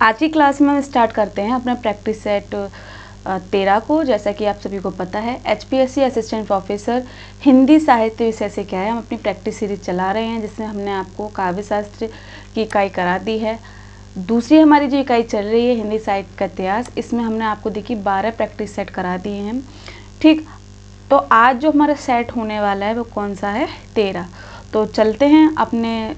आज की क्लास में हम स्टार्ट करते हैं अपना प्रैक्टिस सेट 13 को। जैसा कि आप सभी को पता है, HPSC असिस्टेंट प्रोफेसर हिंदी साहित्य विषय से क्या है, हम अपनी प्रैक्टिस सीरीज चला रहे हैं, जिसमें हमने आपको काव्य शास्त्र की इकाई करा दी है। दूसरी हमारी जो इकाई चल रही है हिंदी साहित्य का इतिहास, इसमें हमने आपको देखिए 12 प्रैक्टिस सेट करा दिए हैं। ठीक, तो आज जो हमारा सेट होने वाला है वो कौन सा है, 13। तो चलते हैं अपने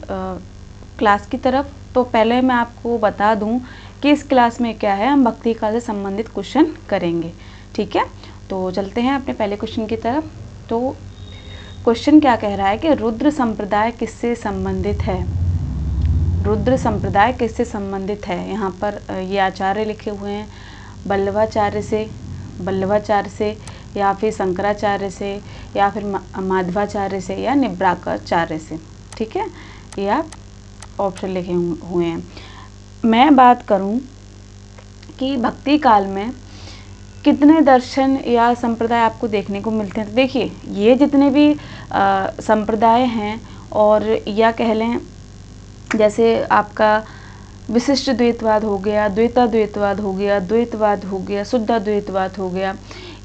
क्लास की तरफ। तो पहले मैं आपको बता दूं कि इस क्लास में क्या है, हम भक्ति काल से संबंधित क्वेश्चन करेंगे। ठीक है, तो चलते हैं अपने पहले क्वेश्चन की तरफ। तो क्वेश्चन क्या कह रहा है कि रुद्र संप्रदाय किससे संबंधित है। रुद्र संप्रदाय किससे संबंधित है। यहाँ पर ये आचार्य लिखे हुए हैं, बल्लवाचार्य से या फिर शंकराचार्य से या फिर माधवाचार्य से या निब्राकाचार्य से। ठीक है, ये आप ऑप्शन लिखे हुए हैं। मैं बात करूं कि भक्ति काल में कितने दर्शन या संप्रदाय आपको देखने को मिलते हैं। तो देखिए, ये जितने भी संप्रदाय हैं, और या कह लें जैसे आपका विशिष्ट द्वैतवाद हो गया, द्वैताद्वैतवाद हो गया, द्वैतवाद हो गया, शुद्धाद्वैतवाद हो गया,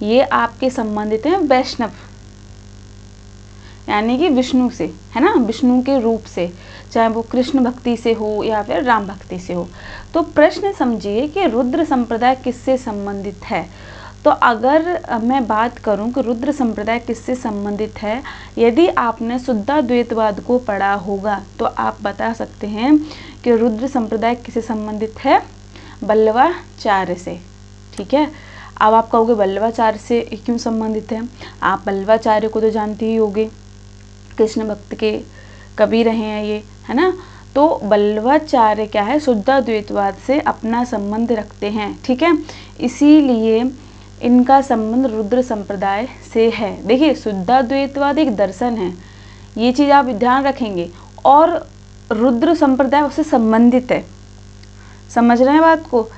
ये आपके संबंधित हैं वैष्णव, यानी कि विष्णु से, है ना, विष्णु के रूप से, चाहे वो कृष्ण भक्ति से हो या फिर राम भक्ति से हो। तो प्रश्न समझिए कि रुद्र संप्रदाय किससे संबंधित है। तो अगर मैं बात करूं कि रुद्र संप्रदाय किससे संबंधित है, यदि आपने शुद्धाद्वैतवाद को पढ़ा होगा तो आप बता सकते हैं कि रुद्र संप्रदाय किससे संबंधित है, बल्लवाचार्य से। ठीक है, अब आप कहोगे बल्लवाचार्य से क्यों संबंधित है। आप बल्लवाचार्य को तो जानते ही होंगे, कृष्ण भक्त के कवि रहे हैं ये, है ना। तो बल्लवाचार्य क्या है, शुद्धाद्वैतवाद से अपना संबंध रखते हैं। ठीक है, इसीलिए इनका संबंध रुद्र संप्रदाय से है। देखिए, शुद्धाद्वैतवाद एक दर्शन है, ये चीज़ आप ध्यान रखेंगे, और रुद्र संप्रदाय उससे संबंधित है। समझ रहे हैं बात को।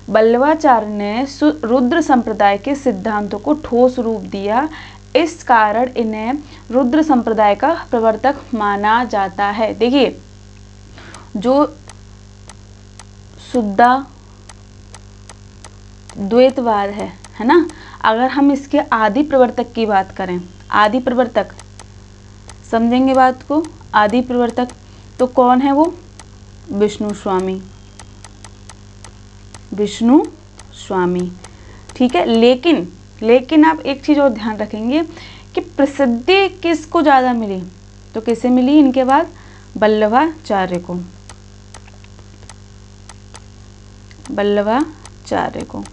बल्लवाचार्य ने रुद्र संप्रदाय के सिद्धांतों को ठोस रूप दिया, इस कारण इन्हें रुद्र संप्रदाय का प्रवर्तक माना जाता है। देखिए, जो शुद्धाद्वैतवाद है ना, अगर हम इसके आदि प्रवर्तक की बात करें, आदि प्रवर्तक समझेंगे बात को, आदि प्रवर्तक तो कौन है वो, विष्णु स्वामी, विष्णु स्वामी। ठीक है, लेकिन आप एक चीज़ और ध्यान रखेंगे कि प्रसिद्धि किसको ज़्यादा मिली, तो किसे मिली इनके बाद, बल्लवाचार्य को, बल्लवाचार्य को।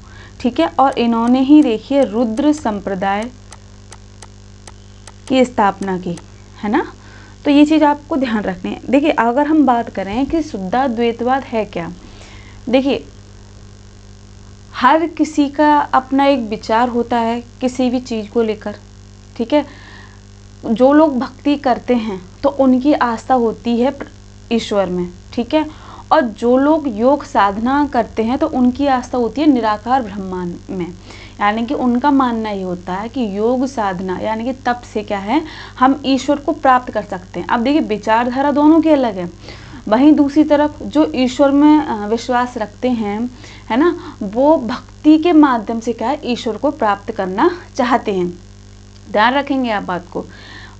ठीक है, और इन्होंने ही देखिए रुद्र संप्रदाय की स्थापना की, है ना। तो ये चीज़ आपको ध्यान रखनी है। देखिए, अगर हम बात करें कि शुद्धाद्वैतवाद है क्या, देखिए हर किसी का अपना एक विचार होता है किसी भी चीज़ को लेकर। ठीक है, जो लोग भक्ति करते हैं तो उनकी आस्था होती है ईश्वर में। ठीक है, और जो लोग योग साधना करते हैं तो उनकी आस्था होती है निराकार ब्रह्मांड में, यानी कि उनका मानना ये होता है कि योग साधना यानी कि तप से क्या है, हम ईश्वर को प्राप्त कर सकते हैं। अब देखिए, विचारधारा दोनों की अलग है। वहीं दूसरी तरफ जो ईश्वर में विश्वास रखते हैं, है ना, वो भक्ति के माध्यम से क्या है, ईश्वर को प्राप्त करना चाहते हैं। ध्यान रखेंगे आप बात को।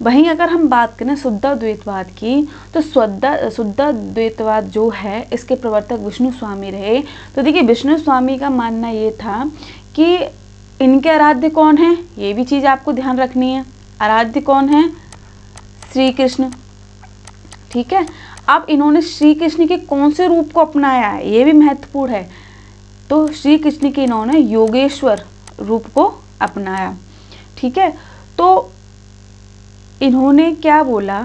वहीं अगर हम बात करें शुद्धाद्वैतवाद की, तो शुद्धाद्वैतवाद जो है इसके प्रवर्तक विष्णु स्वामी रहे। तो देखिए, विष्णु स्वामी का मानना ये था कि इनके आराध्य कौन है, ये भी चीज़ आपको ध्यान रखनी है। आराध्य कौन है, श्री कृष्ण। ठीक है, अब इन्होंने श्री कृष्ण के कौन से रूप को अपनाया है, ये भी महत्वपूर्ण है। तो श्री कृष्ण के इन्होंने योगेश्वर रूप को अपनाया। ठीक है, तो इन्होंने क्या बोला,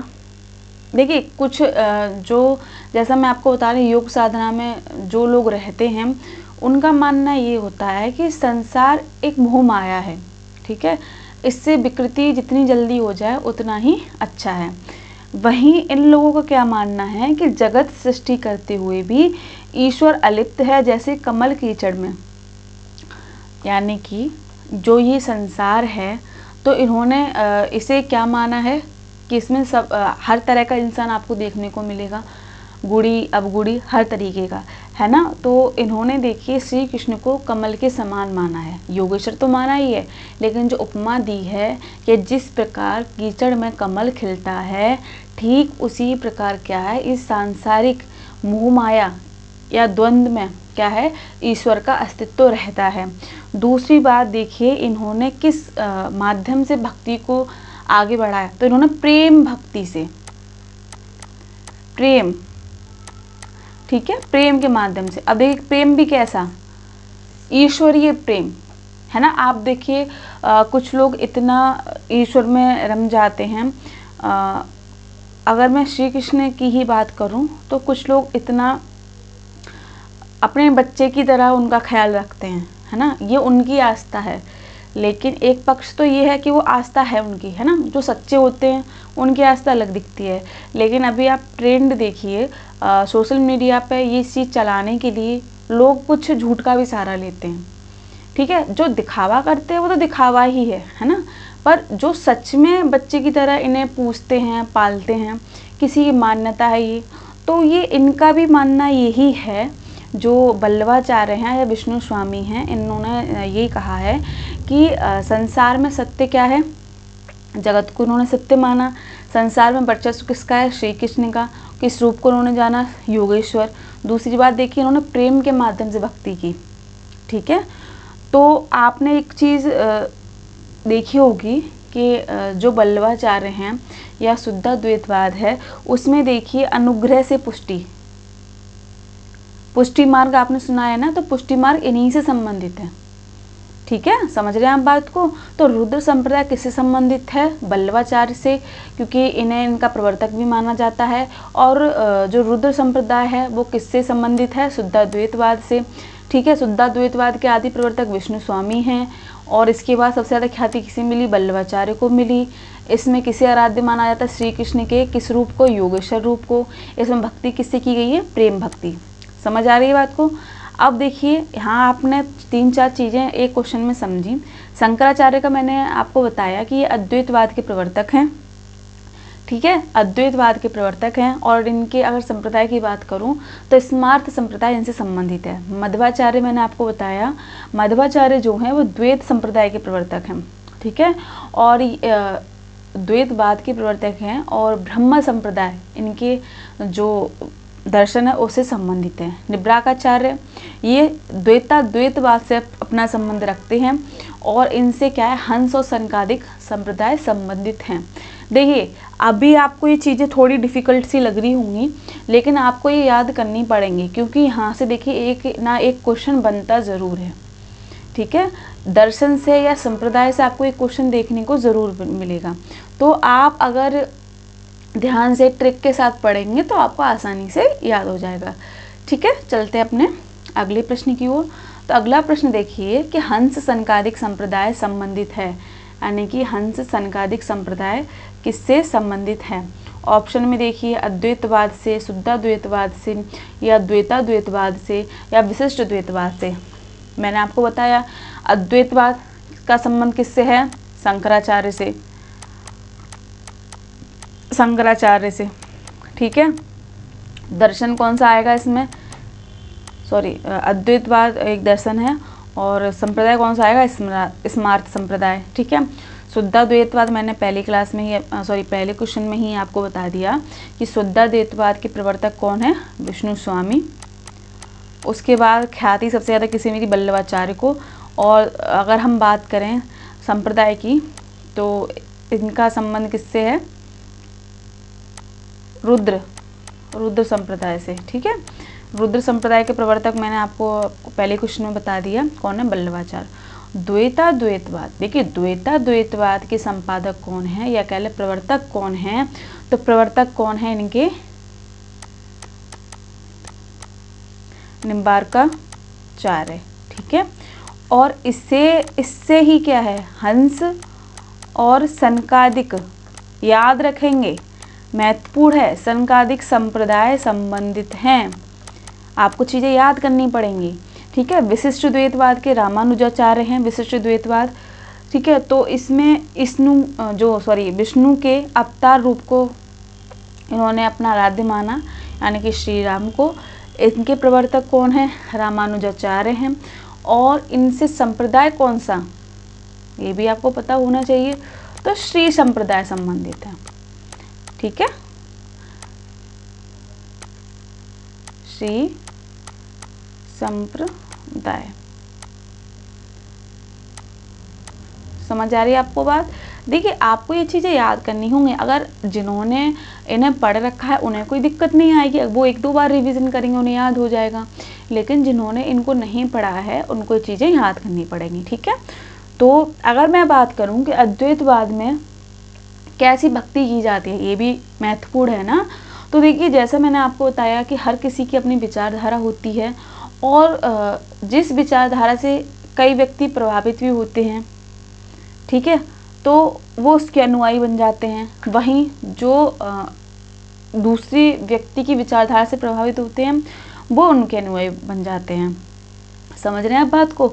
देखिए कुछ जो जैसा मैं आपको बता रही, योग साधना में जो लोग रहते हैं उनका मानना ये होता है कि संसार एक मोह माया है। ठीक है, इससे विकृति जितनी जल्दी हो जाए उतना ही अच्छा है। वहीं इन लोगों का क्या मानना है कि जगत सृष्टि करते हुए भी ईश्वर अलिप्त है, जैसे कमल कीचड़ में, यानी कि जो ये संसार है, तो इन्होंने इसे क्या माना है कि इसमें सब हर तरह का इंसान आपको देखने को मिलेगा। गुड़ी अवगुड़ी हर तरीके का, है ना। तो इन्होंने देखिए श्री कृष्ण को कमल के समान माना है, योगेश्वर तो माना ही है, लेकिन जो उपमा दी है कि जिस प्रकार कीचड़ में कमल खिलता है, ठीक उसी प्रकार क्या है इस सांसारिक मोह माया या द्वंद्व में क्या है, ईश्वर का अस्तित्व रहता है। दूसरी बात देखिए इन्होंने किस माध्यम से भक्ति को आगे बढ़ाया, तो इन्होंने प्रेम भक्ति से, प्रेम, ठीक है, प्रेम के माध्यम से। अब देखिए प्रेम भी कैसा, ईश्वरीय प्रेम, है ना। आप देखिए कुछ लोग इतना ईश्वर में रम जाते हैं। अगर मैं श्री कृष्ण की ही बात करूं तो कुछ लोग इतना अपने बच्चे की तरह उनका ख्याल रखते हैं, है ना, ये उनकी आस्था है। लेकिन एक पक्ष तो ये है कि वो आस्था है उनकी, है ना, जो सच्चे होते हैं उनकी आस्था अलग दिखती है। लेकिन अभी आप ट्रेंड देखिए सोशल मीडिया पे ये चीज़ चलाने के लिए लोग कुछ झूठ का भी सहारा लेते हैं, ठीक है। जो दिखावा करते हैं वो तो दिखावा ही है ना, पर जो सच में बच्चे की तरह इन्हें पूछते हैं, पालते हैं, किसी की मान्यता है ये, तो ये इनका भी मानना यही है। जो बल्लवाचार्य हैं या विष्णु स्वामी हैं, इन्होंने यही कहा है कि संसार में सत्य क्या है, जगत को उन्होंने सत्य माना। संसार में वर्चस्व किसका है, श्री कृष्ण का। किस रूप को उन्होंने जाना, योगेश्वर। दूसरी बात देखिए इन्होंने प्रेम के माध्यम से भक्ति की, ठीक है। तो आपने एक चीज़ देखी होगी कि जो बल्लवाचार्य हैं या शुद्धाद्वैतवाद है, उसमें देखिए अनुग्रह से पुष्टि मार्ग आपने सुना है ना, तो पुष्टि मार्ग इन्हीं से संबंधित है, ठीक है। समझ रहे हैं आप बात को। तो रुद्र संप्रदाय किससे संबंधित है, बल्लवाचार्य से, क्योंकि इन्हें इनका प्रवर्तक भी माना जाता है। और जो रुद्र संप्रदाय है वो किससे संबंधित है, शुद्धाद्वैतवाद से, ठीक है। शुद्धाद्वैतवाद के आदि प्रवर्तक विष्णु स्वामी हैं। और इसके बाद सबसे ज़्यादा ख्याति किसे मिली, बल्लवाचार्य को मिली। इसमें किसे आराध्य माना जाता है, श्री कृष्ण के किस रूप को, योगेश्वर रूप को। इसमें भक्ति किससे की गई है, प्रेम भक्ति। समझ आ रही है बात को। अब देखिए यहाँ आपने 3-4 चीज़ें एक क्वेश्चन में समझी। शंकराचार्य का मैंने आपको बताया कि ये अद्वैतवाद के प्रवर्तक हैं, ठीक है, अद्वैतवाद के प्रवर्तक हैं। और इनके अगर संप्रदाय की बात करूं तो स्मार्त संप्रदाय इनसे संबंधित है। मध्वाचार्य मैंने आपको बताया, मध्वाचार्य जो हैं वो द्वैत संप्रदाय के प्रवर्तक हैं, ठीक है। और द्वैतवाद के प्रवर्तक हैं। और ब्रह्म संप्रदाय इनके जो दर्शन है उससे संबंधित है। निब्राकाचार्य ये द्वैतवाद से अपना संबंध रखते हैं। और इनसे क्या है, हंस और सनकादिक संप्रदाय संबंधित हैं। देखिए अभी आपको ये चीज़ें थोड़ी डिफ़िकल्ट सी लग रही होंगी, लेकिन आपको ये याद करनी पड़ेंगी, क्योंकि यहाँ से देखिए एक ना एक क्वेश्चन बनता ज़रूर है, ठीक है। दर्शन से या संप्रदाय से आपको एक क्वेश्चन देखने को ज़रूर मिलेगा। तो आप अगर ध्यान से ट्रिक के साथ पढ़ेंगे तो आपको आसानी से याद हो जाएगा, ठीक है। चलते हैं अपने अगले प्रश्न की ओर। तो अगला प्रश्न देखिए कि हंस सनकादिक संप्रदाय संबंधित है, यानी कि हंस सनकादिक संप्रदाय किससे संबंधित है। ऑप्शन में देखिए अद्वैतवाद से, शुद्धाद्वैतवाद से, या द्वैताद्वैतवाद से, या विशिष्ट द्वैतवाद से। मैंने आपको बताया अद्वैतवाद का संबंध किससे है, शंकराचार्य से, शंकराचार्य से, ठीक है। दर्शन कौन सा आएगा इसमें, सॉरी अद्वैतवाद एक दर्शन है, और संप्रदाय कौन सा आएगा, स्मार्त संप्रदाय, ठीक है। शुद्धाद्वैतवाद मैंने पहली क्लास में ही पहले क्वेश्चन में ही आपको बता दिया कि शुद्धाद्वैतवाद के प्रवर्तक कौन है, विष्णु स्वामी। उसके बाद ख्याति सबसे ज़्यादा किसी मेरी बल्लवाचार्य को। और अगर हम बात करें संप्रदाय की तो इनका संबंध किससे है, रुद्र संप्रदाय से, ठीक है। रुद्र संप्रदाय के प्रवर्तक मैंने आपको पहले क्वेश्चन में बता दिया कौन है, बल्लवाचार्य। द्वैताद्वैतवाद, देखिए द्वैताद्वैतवाद के संपादक कौन है या कह ले प्रवर्तक कौन है, तो प्रवर्तक कौन है इनके, निम्बार्काचार्य, ठीक है। और इससे ही क्या है, हंस और सनकादिक, याद रखेंगे महत्वपूर्ण है, सनकादिक संप्रदाय संबंधित हैं। आपको चीज़ें याद करनी पड़ेंगी, ठीक है। विशिष्ट द्वैतवाद के रामानुजाचार्य हैं, विशिष्ट द्वैतवाद, ठीक है। तो इसमें विष्णु के अवतार रूप को इन्होंने अपना आराध्य माना। यानी कि श्री राम को। इनके प्रवर्तक कौन है? रामानुजाचार्य हैं। और इनसे संप्रदाय कौन सा, ये भी आपको पता होना चाहिए, तो श्री संप्रदाय संबंधित है। ठीक है, श्री संप्रदाय। समझ आ रही है आपको बात? देखिए आपको ये चीज़ें याद करनी होंगी। अगर जिन्होंने इन्हें पढ़ रखा है उन्हें कोई दिक्कत नहीं आएगी, वो एक दो बार रिवीजन करेंगे उन्हें याद हो जाएगा। लेकिन जिन्होंने इनको नहीं पढ़ा है उनको ये चीज़ें याद करनी पड़ेंगी। ठीक है, तो अगर मैं बात करूं कि अद्वैतवाद में कैसी भक्ति की जाती है, ये भी महत्वपूर्ण है ना। तो देखिए जैसे मैंने आपको बताया कि हर किसी की अपनी विचारधारा होती है, और जिस विचारधारा से कई व्यक्ति प्रभावित भी होते हैं, ठीक है, तो वो उसके अनुयायी बन जाते हैं। वहीं जो दूसरी व्यक्ति की विचारधारा से प्रभावित होते हैं वो उनके अनुयायी बन जाते हैं। समझ रहे हैं आप बात को?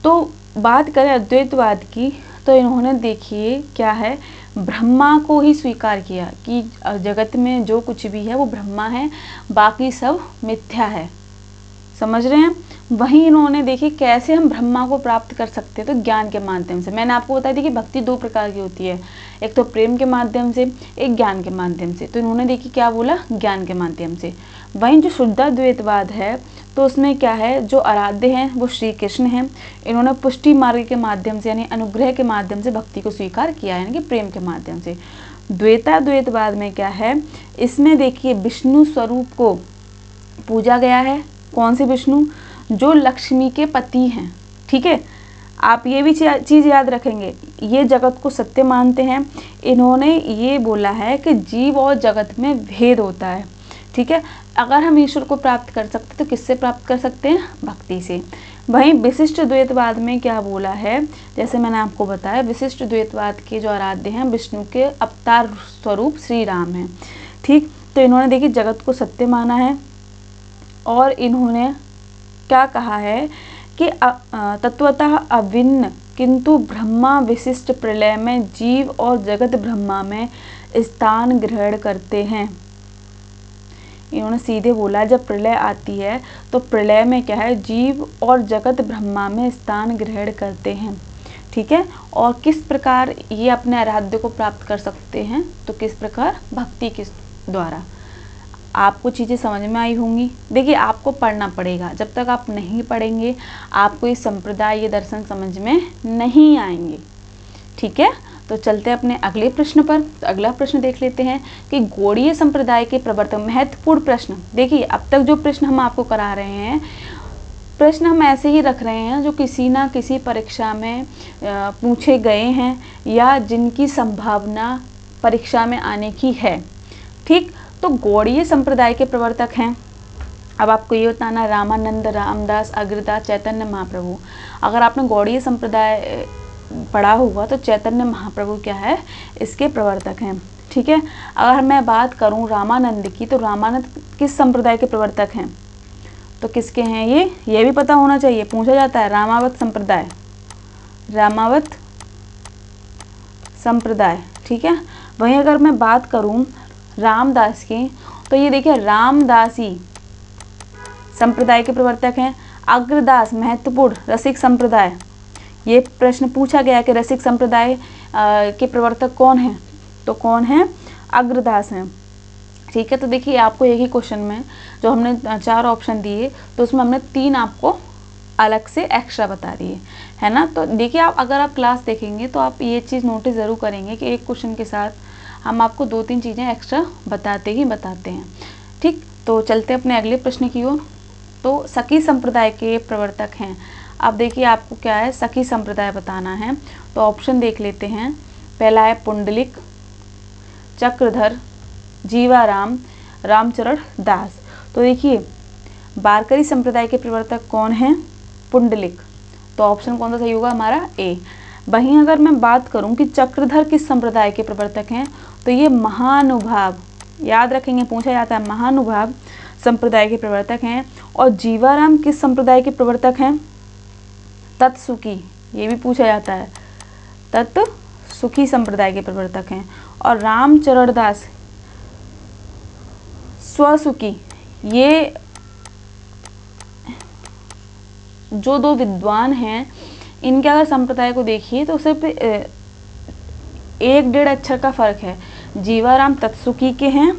तो बात करें अद्वैतवाद की, तो इन्होंने देखिए क्या है, ब्रह्मा को ही स्वीकार किया कि जगत में जो कुछ भी है वो ब्रह्मा है, बाकी सब मिथ्या है। समझ रहे हैं? वहीं इन्होंने देखिए कैसे हम ब्रह्मा को प्राप्त कर सकते हैं, तो ज्ञान के माध्यम से। मैंने आपको बताया थी कि भक्ति दो प्रकार की होती है, एक तो प्रेम के माध्यम से, एक ज्ञान के माध्यम से। तो इन्होंने देखिए क्या बोला, ज्ञान के माध्यम से। वहीं जो शुद्धाद्वैतवाद है तो उसमें क्या है, जो आराध्य हैं वो श्री कृष्ण हैं। इन्होंने पुष्टि मार्ग के माध्यम से यानी अनुग्रह के माध्यम से भक्ति को स्वीकार किया, यानी कि प्रेम के माध्यम से। द्वैताद्वैतवाद में क्या है, इसमें देखिए विष्णु स्वरूप को पूजा गया है। कौन से विष्णु? जो लक्ष्मी के पति हैं। ठीक है, आप ये भी चीज़ याद रखेंगे, ये जगत को सत्य मानते हैं। इन्होंने ये बोला है कि जीव और जगत में भेद होता है। ठीक है, अगर हम ईश्वर को प्राप्त कर सकते तो किससे प्राप्त कर सकते हैं? भक्ति से। वहीं विशिष्ट द्वैतवाद में क्या बोला है, जैसे मैंने आपको बताया, विशिष्ट द्वैतवाद के जो आराध्य हैं विष्णु के अवतार स्वरूप श्री राम हैं। ठीक, तो इन्होंने देखिए जगत को सत्य माना है, और इन्होंने क्या कहा है कि तत्वतः अभिन्न किंतु ब्रह्मा विशिष्ट प्रलय में जीव और जगत ब्रह्मा में स्थान ग्रहण करते हैं। इन्होंने सीधे बोला जब प्रलय आती है तो प्रलय में क्या है, जीव और जगत ब्रह्मा में स्थान ग्रहण करते हैं। ठीक है, और किस प्रकार ये अपने आराध्य को प्राप्त कर सकते हैं, तो किस प्रकार? भक्ति के द्वारा। आपको चीज़ें समझ में आई होंगी। देखिए आपको पढ़ना पड़ेगा, जब तक आप नहीं पढ़ेंगे आपको ये संप्रदाय, ये दर्शन समझ में नहीं आएंगे। ठीक है, तो चलते हैं अपने अगले प्रश्न पर। तो अगला प्रश्न देख लेते हैं कि गौड़ीय संप्रदाय के प्रवर्तक। महत्वपूर्ण प्रश्न। देखिए अब तक जो प्रश्न हम आपको करा रहे हैं, प्रश्न हम ऐसे ही रख रहे हैं जो किसी ना किसी परीक्षा में पूछे गए हैं, या जिनकी संभावना परीक्षा में आने की है। ठीक, तो गौड़ीय संप्रदाय के प्रवर्तक हैं, अब आपको ये बताना, रामानंद, रामदास, अग्रदास, चैतन्य महाप्रभु। अगर आपने गौड़ीय संप्रदाय पढ़ा होगा तो चैतन्य महाप्रभु क्या है, इसके प्रवर्तक हैं। ठीक है, अगर मैं बात करूं रामानंद की, तो रामानंद किस संप्रदाय के प्रवर्तक हैं, तो किसके हैं ये भी पता होना चाहिए, पूछा जाता है। रामावत संप्रदाय, रामावत संप्रदाय। ठीक है, वहीं अगर मैं बात करूं रामदास की, तो ये देखिए रामदासी संप्रदाय के प्रवर्तक हैं। अग्रदास, महत्वपूर्ण, रसिक संप्रदाय। ये प्रश्न पूछा गया कि रसिक संप्रदाय के प्रवर्तक कौन हैं, तो कौन है? अग्रदास हैं। ठीक है, तो देखिए आपको एक ही क्वेश्चन में जो हमने 4 ऑप्शन दिए, तो उसमें हमने 3 आपको अलग से एक्स्ट्रा बता दिए, है ना। तो देखिए आप अगर आप क्लास देखेंगे तो आप ये चीज़ नोटिस ज़रूर करेंगे कि एक क्वेश्चन के साथ हम आपको 2-3 चीज़ें एक्स्ट्रा बताते ही बताते हैं। ठीक, तो चलते हैं अपने अगले प्रश्न की ओर। तो सखी संप्रदाय के प्रवर्तक हैं। अब देखिए आपको क्या है, सखी संप्रदाय बताना है, तो ऑप्शन देख लेते हैं। पहला है पुंडलिक, चक्रधर, जीवाराम, रामचरण दास। तो देखिए वारकरी संप्रदाय के प्रवर्तक कौन हैं? पुंडलिक। तो ऑप्शन कौन सा सही होगा हमारा? ए। वहीं अगर मैं बात करूं कि चक्रधर किस संप्रदाय के प्रवर्तक हैं, तो ये महानुभाव, याद रखेंगे, पूछा जाता है, महानुभाव संप्रदाय के प्रवर्तक हैं। और जीवाराम किस संप्रदाय के प्रवर्तक हैं? तत्सुखी, ये भी पूछा जाता है, तत्सुखी संप्रदाय के प्रवर्तक हैं। और रामचरण दास स्वसुखी, ये जो दो विद्वान हैं इनके अगर संप्रदाय को देखिए तो सिर्फ 1-1.5 अक्षर का फर्क है। जीवाराम तत्सुखी के हैं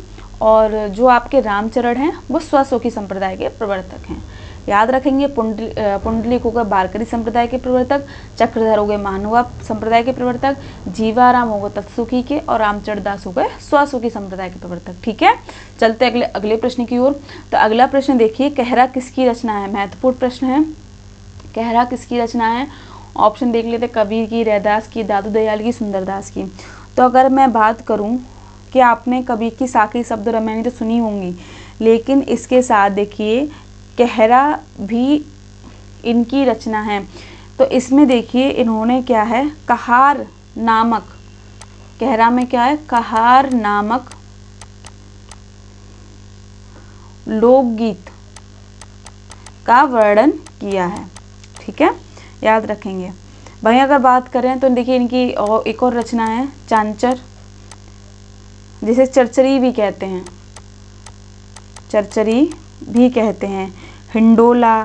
और जो आपके रामचरण हैं वो स्वसुखी संप्रदाय के प्रवर्तक हैं। याद रखेंगे, पुंडलिक हो गए वारकरी संप्रदाय के प्रवर्तक, चक्रधर हो गए मानवा संप्रदाय के प्रवर्तक, जीवाराम हो गए तत्सुखी के और रामचरण दास हो गए स्वसुखी संप्रदाय के प्रवर्तक। ठीक है, चलते अगले प्रश्न की ओर। तो अगला प्रश्न देखिए, कहरा किसकी रचना है? महत्वपूर्ण प्रश्न है। कहरा किसकी रचना है? ऑप्शन देख लेते, कबीर की, रैदास की, दादू दयाल की, सुंदरदास की। तो अगर मैं बात करूं कि आपने कबीर की साखी शब्द रामायणी तो सुनी होंगी, लेकिन इसके साथ देखिए कहरा भी इनकी रचना है। तो इसमें देखिए इन्होंने क्या है, कहार नामक, कहरा में क्या है, कहार नामक लोकगीत का वर्णन किया है। ठीक है, याद रखेंगे। वहीं अगर बात करें तो देखिए इनकी एक और रचना है चांचर, जिसे चरचरी भी कहते हैं, चरचरी भी कहते हैं, हिंडोला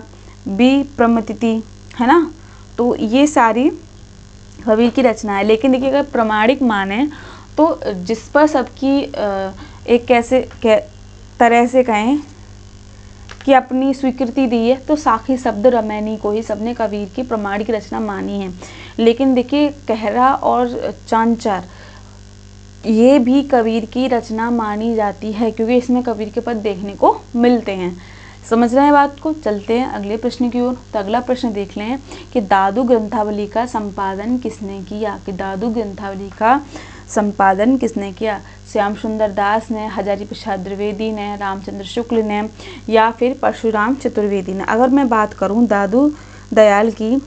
भी प्रमतिति, है ना। तो ये सारी कबीर की रचना है। लेकिन देखिए अगर प्रमाणिक माने तो जिस पर सबकी एक कैसे तरह से कहें कि अपनी स्वीकृति दी है, तो साखी शब्द रामायणी को ही सबने कबीर की प्रमाणिक रचना मानी है। लेकिन देखिए कहरा और चांचर ये भी कबीर की रचना मानी जाती है, क्योंकि इसमें कबीर के पद देखने को मिलते हैं। समझ रहे हैं बात को। चलते हैं अगले प्रश्न की ओर। तो अगला प्रश्न देख लें कि दादू ग्रंथावली का संपादन किसने किया? कि दादू ग्रंथावली का संपादन किसने किया? श्याम सुंदर दास ने, हजारी प्रसाद द्विवेदी ने, रामचंद्र शुक्ल ने, या फिर परशुराम चतुर्वेदी ने। अगर मैं बात करूं दादू दयाल की,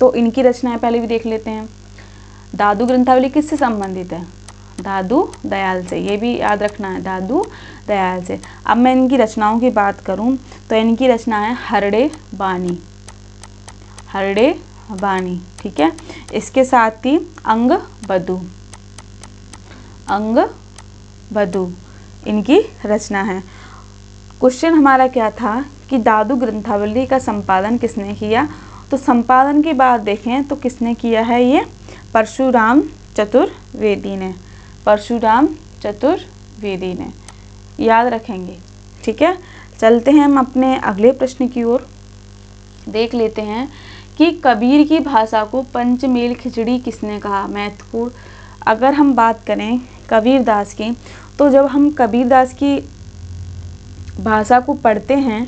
तो इनकी रचनाएं पहले भी देख लेते हैं। दादू ग्रंथावली किससे संबंधित है? दादू दयाल से, ये भी याद रखना है, दादू दयाल से। अब मैं इनकी रचनाओं की बात करूं तो इनकी रचना है हरड़े बानी, हरड़े बानी। ठीक है, इसके साथ ही अंग बधू, अंग बधू इनकी रचना है। क्वेश्चन हमारा क्या था कि दादू ग्रंथावली का संपादन किसने किया? तो संपादन की बात देखें तो किसने किया है? ये परशुराम चतुर्वेदी ने, परशुराम चतुर्वेदी ने, याद रखेंगे। ठीक है, चलते हैं हम अपने अगले प्रश्न की ओर। देख लेते हैं कि कबीर की भाषा को पंचमेल खिचड़ी किसने कहा? महत्वपूर्ण। अगर हम बात करें कबीरदास की, तो जब हम कबीरदास की भाषा को पढ़ते हैं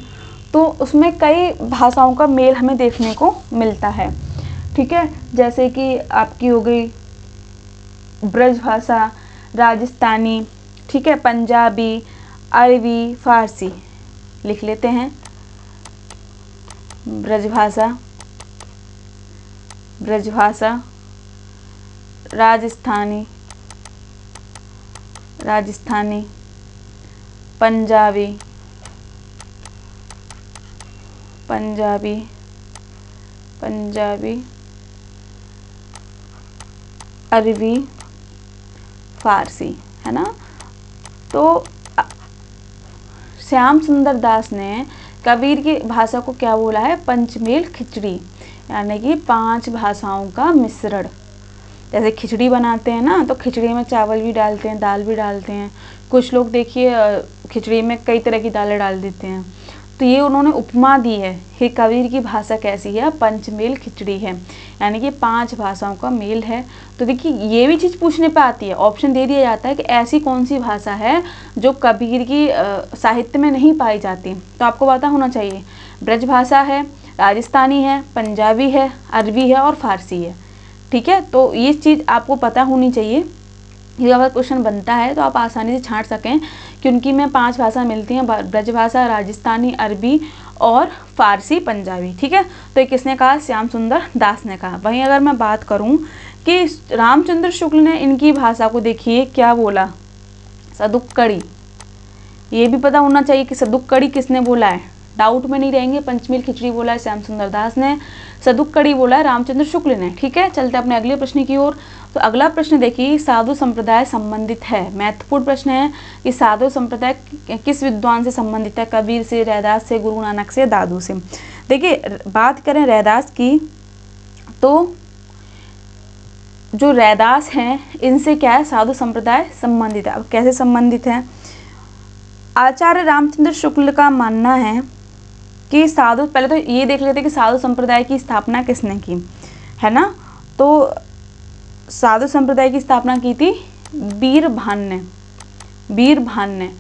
तो उसमें कई भाषाओं का मेल हमें देखने को मिलता है। ठीक है, जैसे कि आपकी हो गई ब्रज भाषा, राजस्थानी, ठीक है, पंजाबी, अरबी, फारसी। लिख लेते हैं, ब्रजभाषा, ब्रजभाषा, राजस्थानी, राजस्थानी, पंजाबी, पंजाबी, पंजाबी, अरबी, फारसी, है ना। तो श्याम सुंदर दास ने कबीर की भाषा को क्या बोला है? पंचमेल खिचड़ी, यानी कि 5 भाषाओं का मिश्रण। जैसे खिचड़ी बनाते हैं ना, तो खिचड़ी में चावल भी डालते हैं, दाल भी डालते हैं। कुछ लोग देखिए खिचड़ी में कई तरह की दालें डाल देते हैं। तो ये उन्होंने उपमा दी है कि कबीर की भाषा कैसी है? पंचमेल खिचड़ी है, यानी कि 5 भाषाओं का मेल है। तो देखिए ये भी चीज़ पूछने पे आती है, ऑप्शन दे दिया जाता है कि ऐसी कौन सी भाषा है जो कबीर की साहित्य में नहीं पाई जाती। तो आपको पता होना चाहिए, ब्रज भाषा है, राजस्थानी है, पंजाबी है, अरबी है और फारसी है। ठीक है, तो ये चीज़ आपको पता होनी चाहिए। ये अगर क्वेश्चन बनता है तो आप आसानी से छांट सकें कि उनकी में 5 भाषा मिलती हैं, ब्रजभाषा, राजस्थानी, अरबी और फारसी, पंजाबी। ठीक है, तो ये किसने कहा? श्याम सुंदर दास ने कहा। वहीं अगर मैं बात करूं कि रामचंद्र शुक्ल ने इनकी भाषा को देखिए क्या बोला? सदुक्कड़ी। ये भी पता होना चाहिए कि सदुक्कड़ी किसने बोला है? डाउट में नहीं रहेंगे। पंचमेल खिचड़ी बोला है श्याम सुंदर दास ने, सदुक कड़ी बोला है रामचंद्र शुक्ल ने। ठीक है, चलते अपने अगले प्रश्न की ओर। तो अगला प्रश्न देखिए, साधु संप्रदाय संबंधित है, महत्वपूर्ण प्रश्न है कि साधु संप्रदाय किस विद्वान से संबंधित है, कबीर से, रैदास से, गुरु नानक से, दादू से। देखिए बात करें रैदास की, तो जो रैदास हैं इनसे क्या है, साधु संप्रदाय संबंधित है। अब कैसे संबंधित है, आचार्य रामचंद्र शुक्ल का मानना है कि साधु, पहले तो ये देख लेते हैं कि साधु संप्रदाय की स्थापना किसने की, है ना। तो साधु संप्रदाय की स्थापना की थी बीरभान ने, बीरभान ने।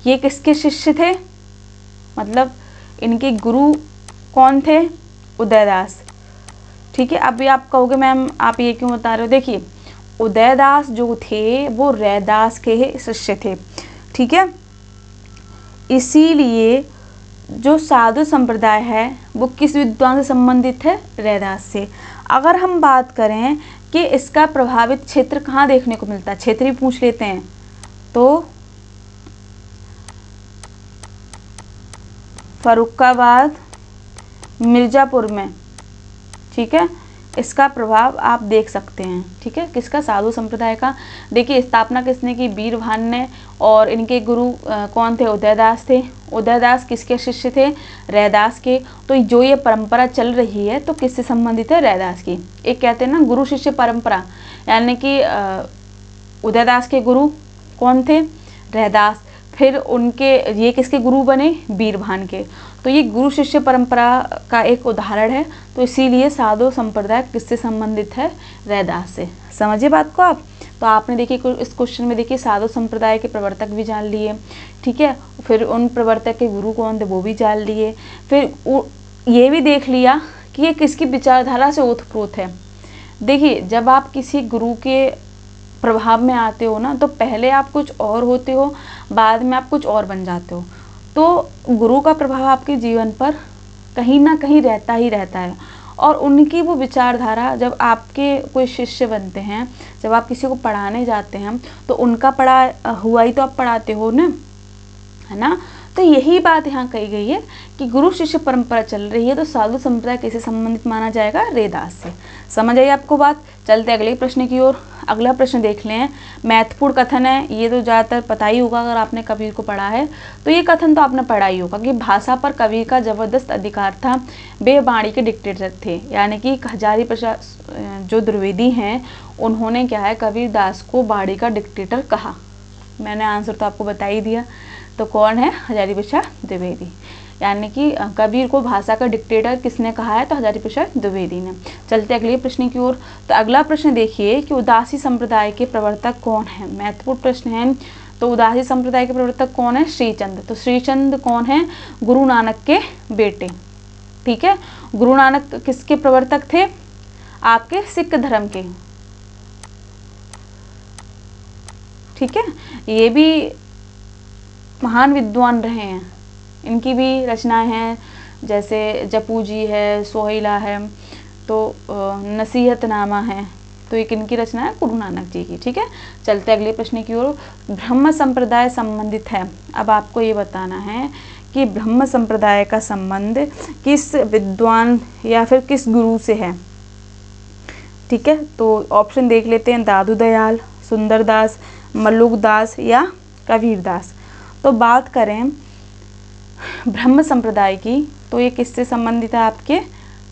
ये किसके शिष्य थे, मतलब इनके गुरु कौन थे, उदयदास। ठीक है, अभी आप कहोगे मैम आप ये क्यों बता रहे हो, देखिए उदयदास जो थे वो रैदास के शिष्य थे। ठीक है, इसीलिए जो साधु संप्रदाय है वो किस विद्वान से संबंधित है, रैदास से। अगर हम बात करें कि इसका प्रभावित क्षेत्र कहाँ देखने को मिलता है, क्षेत्र भी पूछ लेते हैं, तो फर्रुखाबाद, मिर्जापुर में। ठीक है, इसका प्रभाव आप देख सकते हैं। ठीक है, किसका, साधु संप्रदाय का। देखिए स्थापना किसने की, बीरभान ने, और इनके गुरु कौन थे, उदयदास थे। उदयदास किसके शिष्य थे, रैदास के। तो जो ये परंपरा चल रही है तो किससे संबंधित है, रैदास की। एक कहते हैं ना गुरु शिष्य परंपरा, यानी कि उदयदास के गुरु कौन थे, रैदास, फिर उनके ये किसके गुरु बने, बीरभान के। तो ये गुरु शिष्य परंपरा का एक उदाहरण है। तो इसीलिए साधु संप्रदाय किससे संबंधित है, रैदास से। समझिए बात को आप। तो आपने देखिए इस क्वेश्चन में देखिए साधु संप्रदाय के प्रवर्तक भी जान लिए। ठीक है, फिर उन प्रवर्तक के गुरु कौन थे वो भी जान लिए। फिर ये भी देख लिया कि ये किसकी विचारधारा से ओतप्रोत है। देखिए जब आप किसी गुरु के प्रभाव में आते हो ना, तो पहले आप कुछ और होते हो, बाद में आप कुछ और बन जाते हो। तो गुरु का प्रभाव आपके जीवन पर कहीं ना कहीं रहता ही रहता है। और उनकी वो विचारधारा, जब आपके कोई शिष्य बनते हैं, जब आप किसी को पढ़ाने जाते हैं, तो उनका पढ़ा हुआ ही तो आप पढ़ाते हो ना, है ना। तो यही बात यहाँ कही गई है कि गुरु शिष्य परंपरा चल रही है, तो साधु संप्रदाय कैसे संबंधित माना जाएगा, रैदास से। समझ आई आपको बात। चलते अगले प्रश्न की ओर। अगला प्रश्न देख लें, महत्वपूर्ण कथन है, ये तो ज़्यादातर पता ही होगा अगर आपने कबीर को पढ़ा है। तो ये कथन तो आपने पढ़ा ही होगा कि भाषा पर कबीर का जबरदस्त अधिकार था, वे वाणी के डिक्टेटर थे। यानी कि हजारी प्रसाद जो द्विवेदी हैं, उन्होंने क्या है, कबीर दास को वाणी का डिक्टेटर कहा। मैंने आंसर तो आपको बता ही दिया। तो कौन है, हजारी प्रसाद द्विवेदी। यानी कि कबीर को भाषा का डिक्टेटर किसने कहा है, तो हजारी प्रसाद द्विवेदी ने। चलते अगले प्रश्न की ओर। तो अगला प्रश्न देखिए कि उदासी संप्रदाय के प्रवर्तक कौन है, महत्वपूर्ण प्रश्न है। तो उदासी संप्रदाय के प्रवर्तक कौन है, श्रीचंद। तो श्रीचंद कौन है, गुरु नानक के बेटे। ठीक है, गुरु नानक किसके प्रवर्तक थे, आपके सिख धर्म के। ठीक है, ये भी महान विद्वान रहे हैं, इनकी भी रचनाएं हैं, जैसे जपू जी है, सोहिला है, तो नसीहतनामा है। तो एक इनकी रचना है गुरु नानक जी की। ठीक है, चलते अगले प्रश्न की ओर। ब्रह्म संप्रदाय संबंधित है। अब आपको ये बताना है कि ब्रह्म संप्रदाय का संबंध किस विद्वान या फिर किस गुरु से है। ठीक है, तो ऑप्शन देख लेते हैं, दादू दयाल, सुंदरदास, मल्लुकदास या कबीरदास। तो बात करें ब्रह्म संप्रदाय की, तो ये किससे संबंधित है, आपके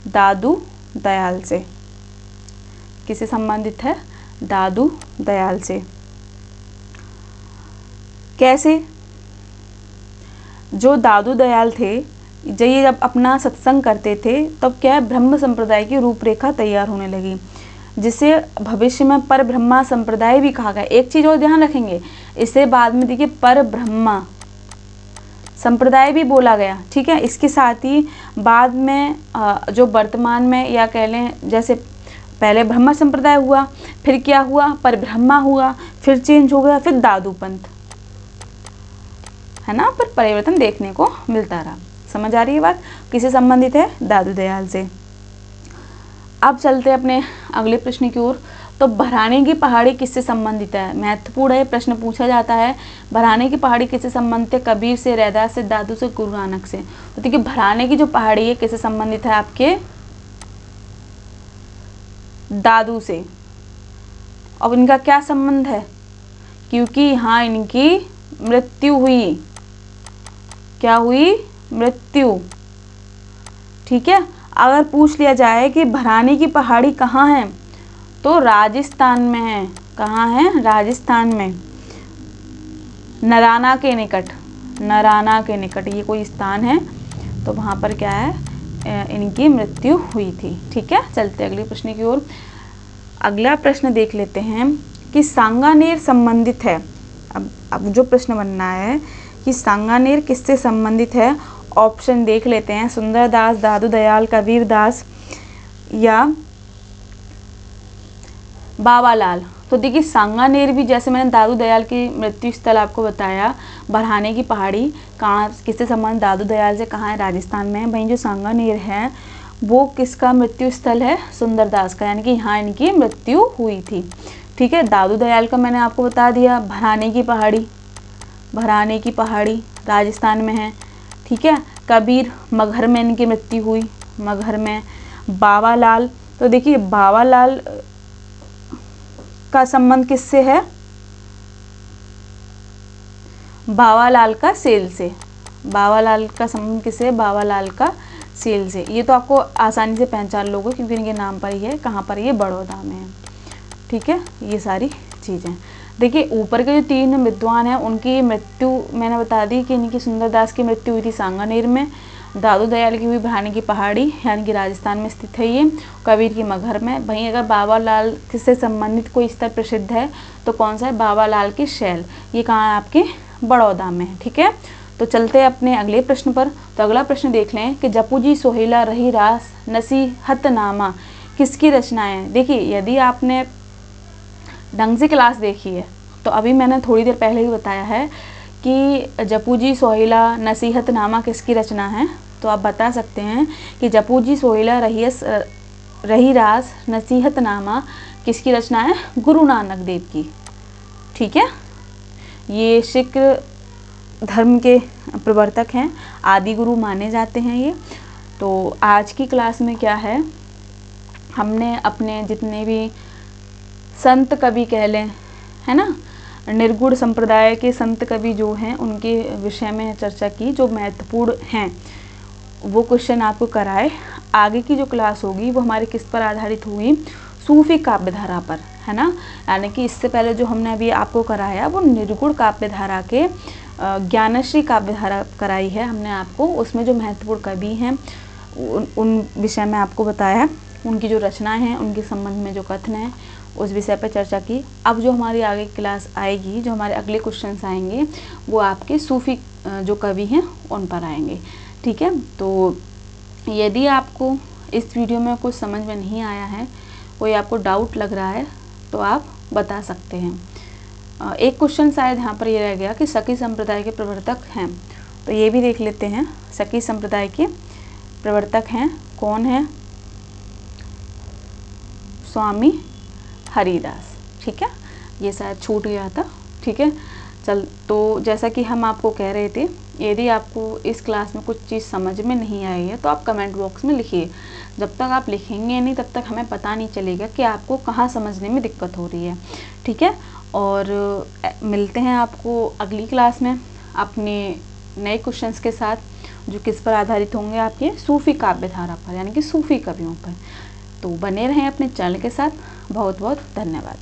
दादू दयाल से। किससे संबंधित है, दादू दयाल से। कैसे, जो दादू दयाल थे, जब अपना सत्संग करते थे, तब क्या है, ब्रह्म संप्रदाय की रूपरेखा तैयार होने लगी, जिसे भविष्य में पर ब्रह्मा संप्रदाय भी कहा गया। एक चीज और ध्यान रखेंगे, इसे बाद में देखिए पर ब्रह्मा संप्रदाय भी बोला गया। ठीक है, इसके साथ ही बाद में जो वर्तमान में, या कह लें जैसे पहले ब्रह्मा संप्रदाय हुआ, फिर क्या हुआ, पर ब्रह्मा हुआ, फिर चेंज हो गया, फिर दादू पंथ, है ना, पर परिवर्तन देखने को मिलता रहा। समझ आ रही है बात। किससे संबंधित है, दादू दयाल से। अब चलते अपने अगले प्रश्न की ओर। तो भराने की पहाड़ी किससे संबंधित है? महत्वपूर्ण है, प्रश्न पूछा जाता है। भराने की पहाड़ी किससे संबंधित है? कबीर से, रैदास से, दादू से, गुरु नानक से। तो देखिए भराने की जो पहाड़ी है किससे संबंधित है? आपके दादू से। अब इनका क्या संबंध है? क्योंकि यहाँ इनकी मृत्यु हुई। क्या हुई? मृत्यु। ठीक है। अगर पूछ लिया जाए कि भरानी की पहाड़ी कहाँ है, तो राजस्थान में है। कहाँ है? राजस्थान में, नराना के निकट। नराना के निकट ये कोई स्थान है, तो वहाँ पर क्या है, इनकी मृत्यु हुई थी। ठीक है, चलते अगले प्रश्न की ओर। अगला प्रश्न देख लेते हैं कि सांगानेर संबंधित है। अब जो प्रश्न बनना है कि सांगानेर किससे संबंधित है, ऑप्शन देख लेते हैं। सुंदरदास, दादू दयाल, कबीर दास या बाबालाल। तो देखिए सांगानेर भी, जैसे मैंने दादू दयाल की मृत्यु स्थल आपको बताया, भराने की पहाड़ी कहाँ किससे संबंध, दादू दयाल से, कहाँ है, राजस्थान में है। वहीं जो सांगानेर है वो किसका मृत्यु स्थल है? सुंदरदास का, यानी कि यहाँ इनकी मृत्यु हुई थी। ठीक है, दादू दयाल का मैंने आपको बता दिया, भराने की पहाड़ी, भराने की पहाड़ी राजस्थान में है। ठीक है, कबीर, मगहर में इनकी मृत्यु हुई, मगहर में। बाबालाल, तो देखिए बाबालाल का संबंध किससे है? बाबालाल का सेल से। बाबालाल का संबंध किससे? बाबालाल का सेल से। ये तो आपको आसानी से पहचान लोगे क्योंकि इनके नाम पर ही है। कहाँ पर? ये बड़ौदा में है। ठीक है, ये सारी चीज़ें। देखिए ऊपर के जो 3 विद्वान हैं उनकी मृत्यु मैंने बता दी कि इनकी सुंदरदास की मृत्यु हुई थी सांगानेर में, दादू दयाल की हुई भराने की पहाड़ी यानी कि राजस्थान में स्थित है ये, कबीर की मगहर में। वहीं अगर बाबालाल से संबंधित कोई स्थल प्रसिद्ध है तो कौन सा है? बाबालाल की शैल। ये कहाँ है? आपके बड़ौदा में है। ठीक है, तो चलते हैं अपने अगले प्रश्न पर। तो अगला प्रश्न देख लें कि जपूजी, सोहेला, रही रास, नसीहतनामा किसकी रचनाएं हैं? देखिए यदि आपने ढंग से क्लास देखी है तो अभी मैंने थोड़ी देर पहले ही बताया है कि जपूजी, सोहेला, नसीहतनामा किसकी रचना है। तो आप बता सकते हैं कि जपूजी, सोहेला, रही रास, नसीहतनामा किसकी रचना है? गुरु नानक देव की। ठीक है, ये सिख धर्म के प्रवर्तक हैं, आदि गुरु माने जाते हैं ये। तो आज की क्लास में क्या है, हमने अपने जितने भी संत कवि कह लें, है ना, निर्गुण संप्रदाय के संत कवि जो हैं उनके विषय में चर्चा की, जो महत्वपूर्ण हैं वो क्वेश्चन आपको कराए। आगे की जो क्लास होगी वो हमारी किस पर आधारित हुई? सूफी काव्यधारा पर, है ना। यानी कि इससे पहले जो हमने अभी आपको कराया वो निर्गुण काव्यधारा के ज्ञानश्री काव्यधारा कराई है हमने आपको। उसमें जो महत्वपूर्ण कवि हैं उन विषय में आपको बताया, उनकी जो रचनाएं हैं उनके संबंध में जो कथन है उस विषय पर चर्चा की। अब जो हमारी आगे क्लास आएगी, जो हमारे अगले क्वेश्चंस आएंगे वो आपके सूफी जो कवि हैं उन पर आएंगे। ठीक है, तो यदि आपको इस वीडियो में कुछ समझ में नहीं आया है, कोई आपको डाउट लग रहा है तो आप बता सकते हैं। एक क्वेश्चन शायद यहाँ पर ये रह गया कि सखी संप्रदाय के प्रवर्तक हैं, तो ये भी देख लेते हैं। सखी संप्रदाय के प्रवर्तक हैं, कौन है? स्वामी हरिदास। ठीक है, ये शायद छूट गया था। ठीक है, चल, तो जैसा कि हम आपको कह रहे थे, यदि आपको इस क्लास में कुछ चीज़ समझ में नहीं आई है तो आप कमेंट बॉक्स में लिखिए। जब तक आप लिखेंगे नहीं तब तक हमें पता नहीं चलेगा कि आपको कहाँ समझने में दिक्कत हो रही है। ठीक है, और मिलते हैं आपको अगली क्लास में अपने नए क्वेश्चंस के साथ, जो किस पर आधारित होंगे? आपके सूफी काव्यधारा पर, यानी कि सूफी कवियों पर। तो बने रहें अपने चैनल के साथ। बहुत बहुत धन्यवाद।